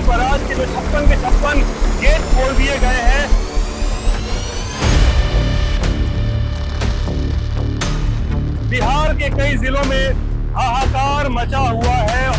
Barrage के जो 56 gate खोल दिए गए हैं। बिहार के कई जिलों में हाहाकार मचा हुआ है।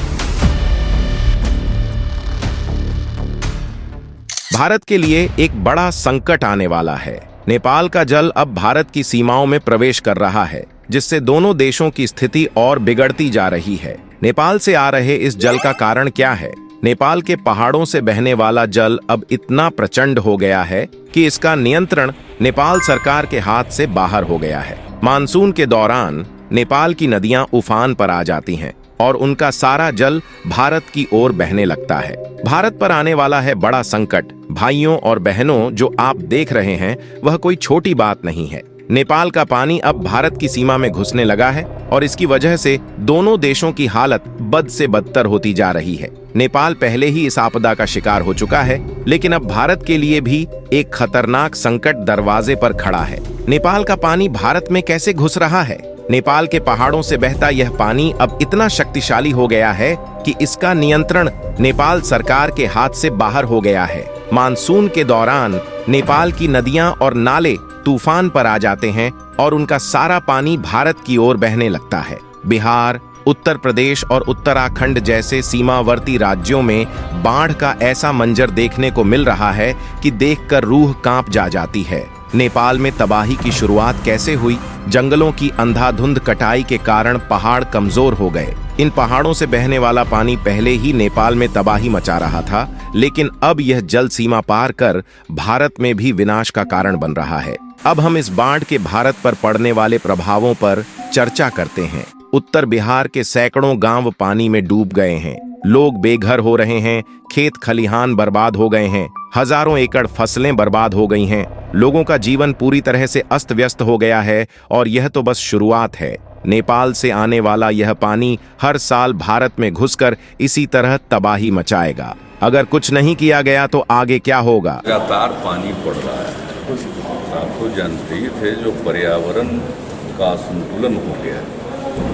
भारत के लिए एक बड़ा संकट आने वाला है। नेपाल का जल अब भारत की सीमाओं में प्रवेश कर रहा है, जिससे दोनों देशों की स्थिति और बिगड़ती जा रही है। नेपाल से आ रहे इस जल का कारण क्या है? नेपाल के पहाड़ों से बहने वाला जल अब इतना प्रचंड हो गया है कि इसका नियंत्रण नेपाल सरकार के हाथ से बाहर हो गया है। मानसून के दौरान नेपाल की नदियां उफान पर आ जाती हैं और उनका सारा जल भारत की ओर बहने लगता है। भारत पर आने वाला है बड़ा संकट। भाइयों और बहनों, जो आप देख रहे हैं वह कोई छोटी बात नहीं है। नेपाल का पानी अब भारत की सीमा में घुसने लगा है और इसकी वजह से दोनों देशों की हालत बद से बदतर होती जा रही है। नेपाल पहले ही इस आपदा का शिकार हो चुका है, लेकिन अब भारत के लिए भी एक खतरनाक संकट दरवाजे पर खड़ा है। नेपाल का पानी भारत में कैसे घुस रहा है? नेपाल के पहाड़ों से बहता यह पानी अब इतना शक्तिशाली हो गया है कि इसका नियंत्रण नेपाल सरकार के हाथ से बाहर हो गया है। मानसून के दौरान नेपाल की नदियां और नाले तूफान पर आ जाते हैं और उनका सारा पानी भारत की ओर बहने लगता है। बिहार, उत्तर प्रदेश और उत्तराखंड जैसे सीमावर्ती राज्यों में बाढ़ का ऐसा मंजर देखने को मिल रहा है कि देखकर रूह कांप जाती है। नेपाल में तबाही की शुरुआत कैसे हुई? जंगलों की अंधाधुंध कटाई के कारण पहाड़ कमजोर हो गए। इन पहाड़ों से बहने वाला पानी पहले ही नेपाल में तबाही मचा रहा था, लेकिन अब यह जल सीमा पार कर भारत में भी विनाश का कारण बन रहा है। अब हम इस बाढ़ के भारत पर पड़ने वाले प्रभावों पर चर्चा करते हैं। उत्तर बिहार के सैकड़ों गांव पानी में डूब गए हैं। लोग बेघर हो रहे हैं, खेत खलिहान बर्बाद हो गए हैं, हजारों एकड़ फसलें बर्बाद हो गई हैं। लोगों का जीवन पूरी तरह से अस्त व्यस्त हो गया है और यह तो बस शुरुआत है। नेपाल से आने वाला यह पानी हर साल भारत में घुसकर इसी तरह तबाही मचाएगा। अगर कुछ नहीं किया गया तो आगे क्या होगा? लगातार पानी पड़ रहा है। आप तो जानते ही थे, जो पर्यावरण का संतुलन हो गया है,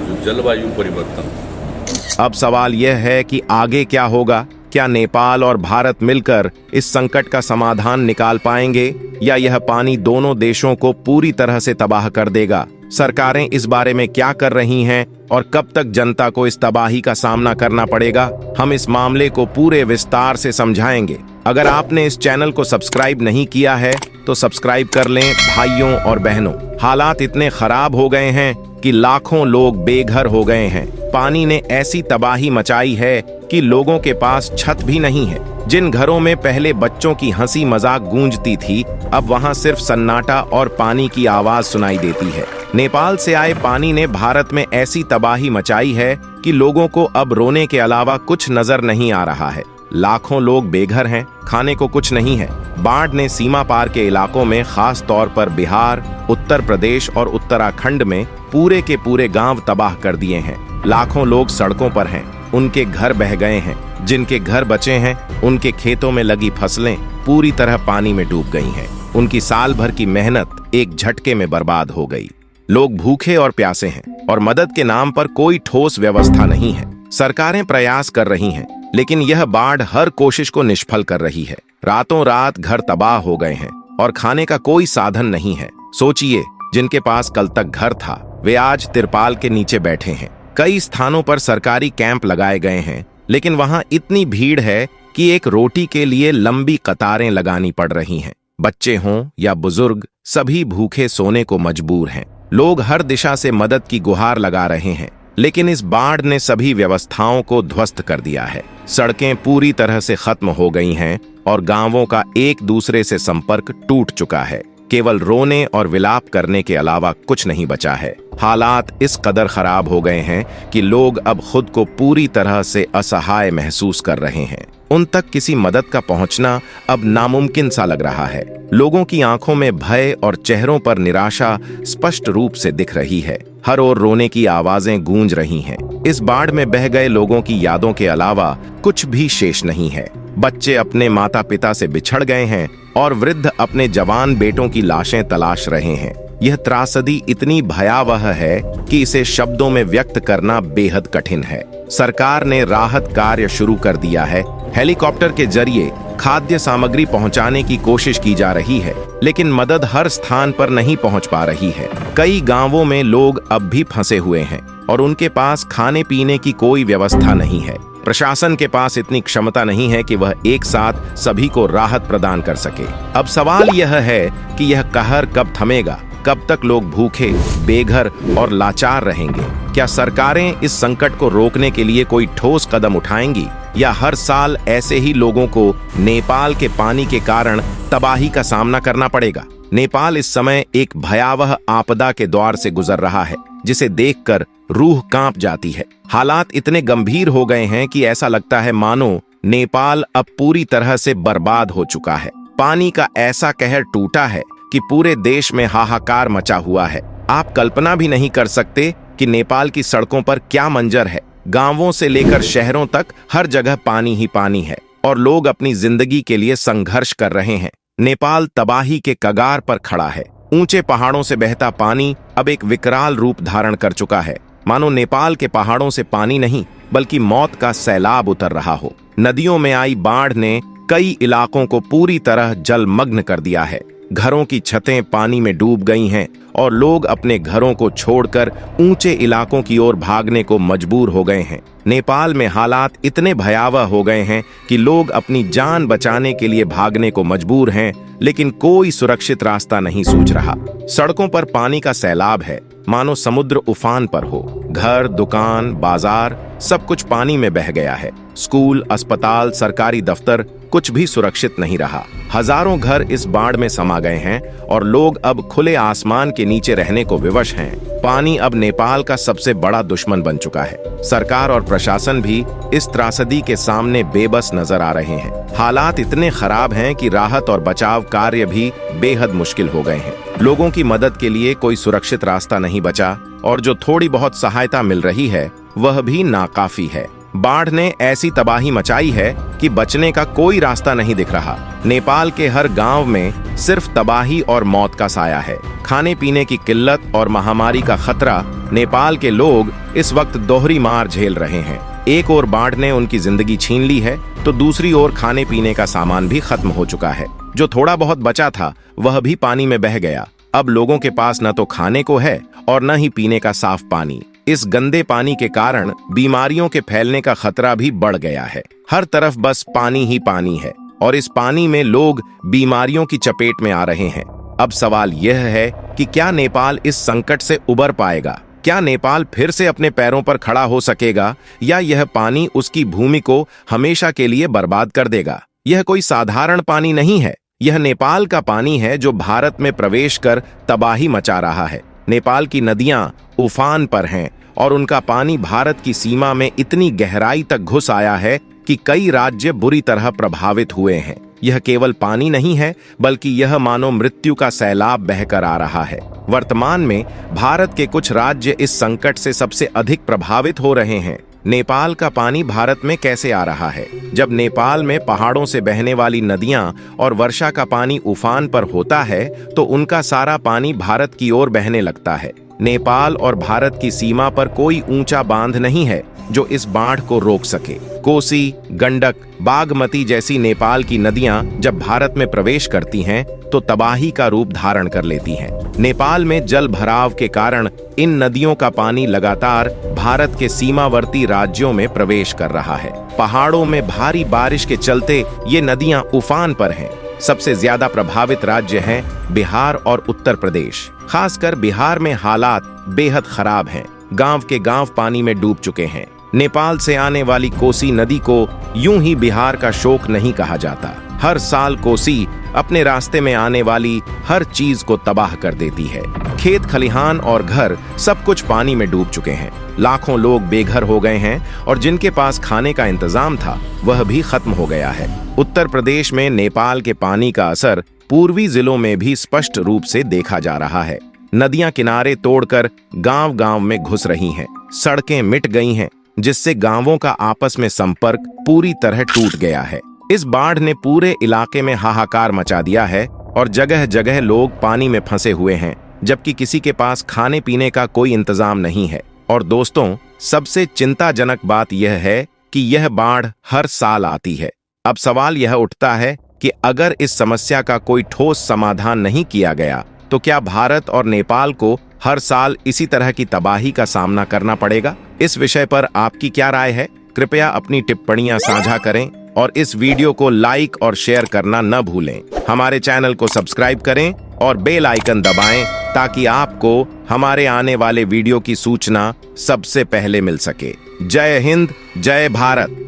जो जलवायु परिवर्तन। अब सवाल यह है कि आगे क्या होगा? क्या नेपाल और भारत मिलकर इस संकट का समाधान निकाल पाएंगे या यह पानी दोनों देशों को पूरी तरह से तबाह कर देगा? सरकारें इस बारे में क्या कर रही हैं और कब तक जनता को इस तबाही का सामना करना पड़ेगा? हम इस मामले को पूरे विस्तार से समझाएंगे। अगर आपने इस चैनल को सब्सक्राइब नहीं किया है तो सब्सक्राइब कर लें। भाइयों और बहनों, हालात इतने खराब हो गए हैं कि लाखों लोग बेघर हो गए हैं। पानी ने ऐसी तबाही मचाई है कि लोगों के पास छत भी नहीं है। जिन घरों में पहले बच्चों की हंसी मजाक गूंजती थी, अब वहां सिर्फ सन्नाटा और पानी की आवाज सुनाई देती है। नेपाल से आए पानी ने भारत में ऐसी तबाही मचाई है कि लोगों को अब रोने के अलावा कुछ नजर नहीं आ रहा है। लाखों लोग बेघर हैं, खाने को कुछ नहीं है। बाढ़ ने सीमा पार के इलाकों में, खास तौर पर बिहार, उत्तर प्रदेश और उत्तराखंड में पूरे के पूरे गांव तबाह कर दिए हैं। लाखों लोग सड़कों पर हैं, उनके घर बह गए हैं। जिनके घर बचे हैं, उनके खेतों में लगी फसलें पूरी तरह पानी में डूब गई हैं। उनकी साल भर की मेहनत एक झटके में बर्बाद हो गई। लोग भूखे और प्यासे हैं और मदद के नाम पर कोई ठोस व्यवस्था नहीं है। सरकारें प्रयास कर रही हैं, लेकिन यह बाढ़ हर कोशिश को निष्फल कर रही है। रातों रात घर तबाह हो गए हैं और खाने का कोई साधन नहीं है। सोचिए, जिनके पास कल तक घर था, वे आज तिरपाल के नीचे बैठे हैं। कई स्थानों पर सरकारी कैंप लगाए गए हैं, लेकिन वहां इतनी भीड़ है कि एक रोटी के लिए लंबी कतारें लगानी पड़ रही हैं। बच्चे हों या बुजुर्ग, सभी भूखे सोने को मजबूर हैं। लोग हर दिशा से मदद की गुहार लगा रहे हैं, लेकिन इस बाढ़ ने सभी व्यवस्थाओं को ध्वस्त कर दिया है। सड़कें पूरी तरह से खत्म हो गई हैं और गांवों का एक दूसरे से संपर्क टूट चुका है। केवल रोने और विलाप करने के अलावा कुछ नहीं बचा है। हालात इस कदर खराब हो गए हैं कि लोग अब खुद को पूरी तरह से असहाय महसूस कर रहे हैं। उन तक किसी मदद का पहुंचना अब नामुमकिन सा लग रहा है। लोगों की आंखों में भय और चेहरों पर निराशा स्पष्ट रूप से दिख रही है। हर ओर रोने की आवाजें गूंज रही हैं। इस बाढ़ में बह गए लोगों की यादों के अलावा कुछ भी शेष नहीं है। बच्चे अपने माता पिता से बिछड़ गए हैं और वृद्ध अपने जवान बेटों की लाशें तलाश रहे हैं। यह त्रासदी इतनी भयावह है कि इसे शब्दों में व्यक्त करना बेहद कठिन है। सरकार ने राहत कार्य शुरू कर दिया है, हेलीकॉप्टर के जरिए खाद्य सामग्री पहुंचाने की कोशिश की जा रही है, लेकिन मदद हर स्थान पर नहीं पहुंच पा रही है। कई गांवों में लोग अब भी फंसे हुए हैं और उनके पास खाने पीने की कोई व्यवस्था नहीं है। प्रशासन के पास इतनी क्षमता नहीं है कि वह एक साथ सभी को राहत प्रदान कर सके। अब सवाल यह है कि यह कहर कब थमेगा? कब तक लोग भूखे, बेघर और लाचार रहेंगे? क्या सरकारें इस संकट को रोकने के लिए कोई ठोस कदम उठाएंगी, या हर साल ऐसे ही लोगों को नेपाल के पानी के कारण तबाही का सामना करना पड़ेगा? नेपाल इस समय एक भयावह आपदा के दौर से गुजर रहा है, जिसे देखकर रूह कांप जाती है। हालात इतने गंभीर हो गए हैं कि ऐसा लगता है मानो नेपाल अब पूरी तरह से बर्बाद हो चुका है। पानी का ऐसा कहर टूटा है कि पूरे देश में हाहाकार मचा हुआ है। आप कल्पना भी नहीं कर सकते कि नेपाल की सड़कों पर क्या मंजर है। गांवों से लेकर शहरों तक हर जगह पानी ही पानी है और लोग अपनी जिंदगी के लिए संघर्ष कर रहे हैं। नेपाल तबाही के कगार पर खड़ा है। ऊंचे पहाड़ों से बहता पानी अब एक विकराल रूप धारण कर चुका है, मानो नेपाल के पहाड़ों से पानी नहीं बल्कि मौत का सैलाब उतर रहा हो। नदियों में आई बाढ़ ने कई इलाकों को पूरी तरह जलमग्न कर दिया है। घरों की छतें पानी में डूब गई हैं और लोग अपने घरों को छोड़कर ऊंचे इलाकों की ओर भागने को मजबूर हो गए हैं। नेपाल में हालात इतने भयावह हो गए हैं कि लोग अपनी जान बचाने के लिए भागने को मजबूर हैं, लेकिन कोई सुरक्षित रास्ता नहीं सूझ रहा। सड़कों पर पानी का सैलाब है, मानो समुद्र उफान पर हो। घर, दुकान, बाजार सब कुछ पानी में बह गया है। स्कूल, अस्पताल, सरकारी दफ्तर कुछ भी सुरक्षित नहीं रहा। हजारों घर इस बाढ़ में समा गए हैं और लोग अब खुले आसमान के नीचे रहने को विवश हैं। पानी अब नेपाल का सबसे बड़ा दुश्मन बन चुका है। सरकार और प्रशासन भी इस त्रासदी के सामने बेबस नजर आ रहे हैं। हालात इतने खराब हैं कि राहत और बचाव कार्य भी बेहद मुश्किल हो गए हैं। लोगों की मदद के लिए कोई सुरक्षित रास्ता नहीं बचा और जो थोड़ी बहुत सहायता मिल रही है वह भी नाकाफी है। बाढ़ ने ऐसी तबाही मचाई है कि बचने का कोई रास्ता नहीं दिख रहा। नेपाल के हर गांव में सिर्फ तबाही और मौत का साया है। खाने पीने की किल्लत और महामारी का खतरा नेपाल के लोग इस वक्त दोहरी मार झेल रहे हैं। एक ओर बाढ़ ने उनकी जिंदगी छीन ली है तो दूसरी ओर खाने पीने का सामान भी खत्म हो चुका है। जो थोड़ा बहुत बचा था वह भी पानी में बह गया। अब लोगों के पास न तो खाने को है और न ही पीने का साफ पानी। इस गंदे पानी के कारण बीमारियों के फैलने का खतरा भी बढ़ गया है। हर तरफ बस पानी ही पानी है और इस पानी में लोग बीमारियों की चपेट में आ रहे हैं। अब सवाल यह है कि क्या नेपाल इस संकट से उबर पाएगा? क्या नेपाल फिर से अपने पैरों पर खड़ा हो सकेगा, या यह पानी उसकी भूमि को हमेशा के लिए बर्बाद कर देगा? यह कोई साधारण पानी नहीं है, यह नेपाल का पानी है जो भारत में प्रवेश कर तबाही मचा रहा है। नेपाल की नदियां उफान पर हैं और उनका पानी भारत की सीमा में इतनी गहराई तक घुस आया है कि कई राज्य बुरी तरह प्रभावित हुए हैं। यह केवल पानी नहीं है बल्कि यह मानो मृत्यु का सैलाब बहकर आ रहा है। वर्तमान में भारत के कुछ राज्य इस संकट से सबसे अधिक प्रभावित हो रहे हैं। नेपाल का पानी भारत में कैसे आ रहा है? जब नेपाल में पहाड़ों से बहने वाली नदियां और वर्षा का पानी उफान पर होता है तो उनका सारा पानी भारत की ओर बहने लगता है। नेपाल और भारत की सीमा पर कोई ऊंचा बांध नहीं है जो इस बाढ़ को रोक सके। कोसी, गंडक, बागमती जैसी नेपाल की नदियां जब भारत में प्रवेश करती हैं तो तबाही का रूप धारण कर लेती हैं। नेपाल में जल भराव के कारण इन नदियों का पानी लगातार भारत के सीमावर्ती राज्यों में प्रवेश कर रहा है। पहाड़ों में भारी बारिश के चलते ये नदियां उफान पर हैं। सबसे ज्यादा प्रभावित राज्य हैं बिहार और उत्तर प्रदेश। खासकर बिहार में हालात बेहद खराब हैं। गांव के गांव पानी में डूब चुके हैं। नेपाल से आने वाली कोसी नदी को यूं ही बिहार का शोक नहीं कहा जाता। हर साल कोसी अपने रास्ते में आने वाली हर चीज को तबाह कर देती है। खेत खलिहान और घर सब कुछ पानी में डूब चुके हैं। लाखों लोग बेघर हो गए हैं और जिनके पास खाने का इंतजाम था वह भी खत्म हो गया है। उत्तर प्रदेश में नेपाल के पानी का असर पूर्वी जिलों में भी स्पष्ट रूप से देखा जा रहा है। नदियां किनारे तोड़कर गांव-गांव में घुस रही हैं। सड़कें मिट गई हैं, जिससे गांवों का आपस में संपर्क पूरी तरह टूट गया है। इस बाढ़ ने पूरे इलाके में हाहाकार मचा दिया है और जगह जगह लोग पानी में फंसे हुए हैं, जबकि किसी के पास खाने पीने का कोई इंतजाम नहीं है। और दोस्तों, सबसे चिंताजनक बात यह है कि यह बाढ़ हर साल आती है। अब सवाल यह उठता है कि अगर इस समस्या का कोई ठोस समाधान नहीं किया गया तो क्या भारत और नेपाल को हर साल इसी तरह की तबाही का सामना करना पड़ेगा? इस विषय पर आपकी क्या राय है? कृपया अपनी टिप्पणियां साझा करें और इस वीडियो को लाइक और शेयर करना न भूलें। हमारे चैनल को सब्सक्राइब करें और बेल आइकन दबाएं ताकि आपको हमारे आने वाले वीडियो की सूचना सबसे पहले मिल सके। जय हिंद, जय भारत।